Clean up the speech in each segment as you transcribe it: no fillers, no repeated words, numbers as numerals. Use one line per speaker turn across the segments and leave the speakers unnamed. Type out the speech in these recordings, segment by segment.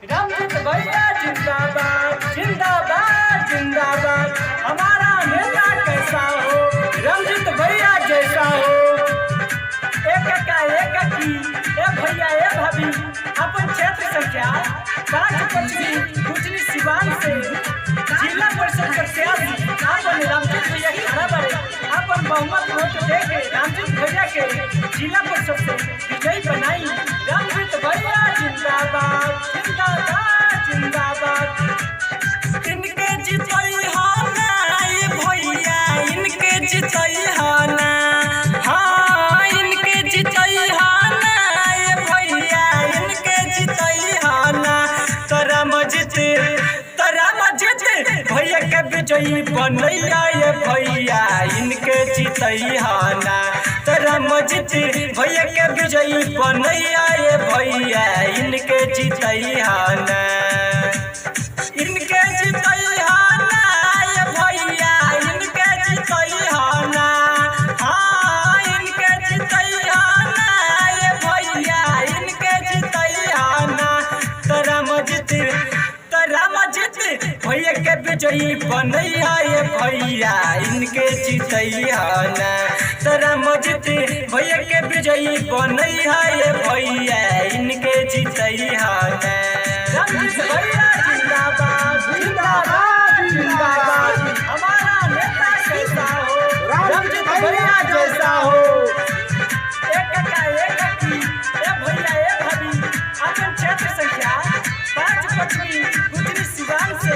रामजीत भैया जिंदाबाद जिंदाबाद जिंदाबाद। हमारा नेता कैसा हो, रामजीत भैया जैसा हो। एक का एक की ए भैया ए भाभी अपन क्षेत्र संख्या 525 गुजरी सिवान से जिला परिषद प्रत्याशी अपन रामजीत भैया खड़ा बारे अपन बहुमत वोट देके रामजीत भैया के जिला परिषद से विजयी बनाई। रामजीत भैया जिंदाबाद जिंदाबाद जिंदाबाद।
इनके जितई हाना ये भैया, इनके जितई हाना, हाँ इनके जितई हाना ये भैया, इनके जितई हाना। तोरा मजिद भैया के विजयी बनैया ये भैया, इनके जितई हाना। तोरा मजिद भैया के विजयी बनैया ये भैया, इनके जितई हाना। इनके जितई हाना ये भैया, इनके जितई हाना, हाँ इनके जितई हाना ये भैया, इनके जितई हाना। तोरा मजिद भैया के विजयी बनैया ये भैया, इनके जितई हाना। तोरा मजिद भैया के विजयी बनैया ये भैया, इनके जितई हाना।
रामजीत भैया जिंदाबाद जिंदाबाद जिंदाबाद। हमारा नेता कैसा हो, रामजीत भैया जैसा हो। एक का एक की ए भैया ए भाभी अपन क्षेत्र संख्या 525 गुजरी सिवान से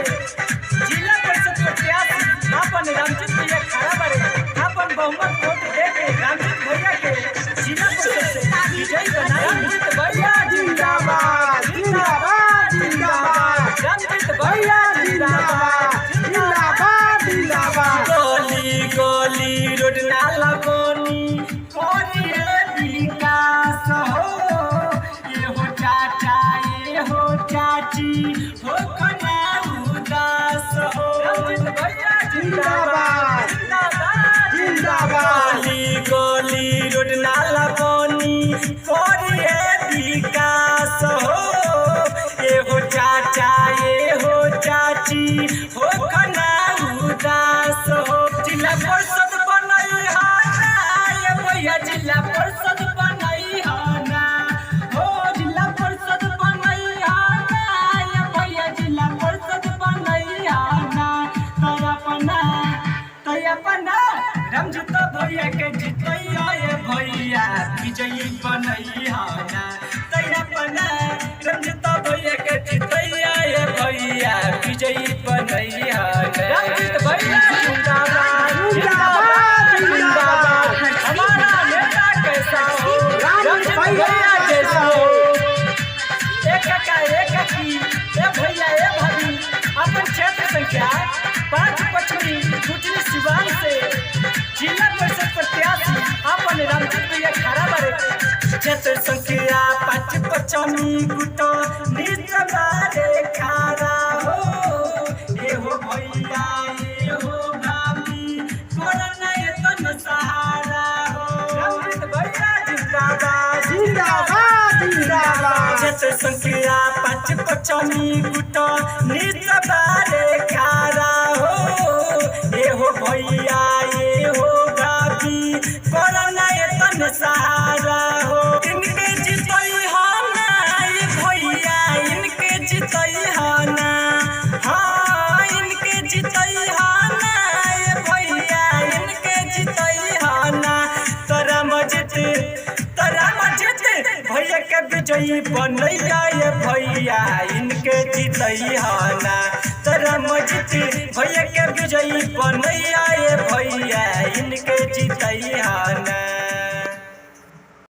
जिला परिषद प्रत्याशी अपन रामजीत भैया खड़ा बारे अपन बहुमत वोट देके रामजीत भैया के जिला परिषद से विजयी बनाई। रामजीत भैया जिंदाबाद जिंदाबाद जिंदाबाद। रामजीत भैया जिंदाबाद जिंदाबाद जिंदाबाद।
गली गली रोड नाला बनी
कोरिए विकास हो, ये हो चाचा ये हो चाची हो कना उदास हो। रामजीत भैया जिंदाबाद जिंदाबाद जिंदाबाद।
गली गली रोड नाला बनी कोरिए विकास हो, ये हो चाचा ये हो चाची हो कना उदास हो। जिला परिषद बनई हाना ये भैया, जिला परिषद बनई हाना,
हो जिला परिषद बनई हाना ये भैया, जिला परिषद बनई हाना। तय अपना रामजीत भैया के जितैया ये भैया, विजयी बनई हाना।
तय अपना रामजीत भैया के जितैया ये भैया, विजयी बनई हाना।
रामजीत भैया जिंदाबाद जिंदाबाद जिंदाबाद। हमारा नेता कैसा हो, रामजीत भैया जैसा हो। एक का एक की ए भैया ए भाभी अपन क्षेत्र संख्या 525 गुजरी सिवान से जिला परिषद प्रत्याशी अपन रामजीत भैया खड़ा बारे
क्षेत्र संख्या 525 गुटो निजबारे खारा हो, ये हो भैया ये हो भाभी कोरोना ये तन सहारा हो।
रामजीत भैया जिंदाबाद जिंदाबाद जिंदाबाद।
क्षेत्र संख्या 525 गुटो निजबारे खारा हो, ये हो भैया ये हो भाभी कोरोना ये तन सहारा हो। इनके जितई हाना ये भैया, इनके जितई हाना, हाँ इनके जितई हाना ये भैया, इनके जितई हाना। तोरा मजिद भैया के विजयी बनैया ये भैया, इनके जितई हाना। तोरा मजिद भैया के विजयी बनैया ये भैया, इनके जितई हाना।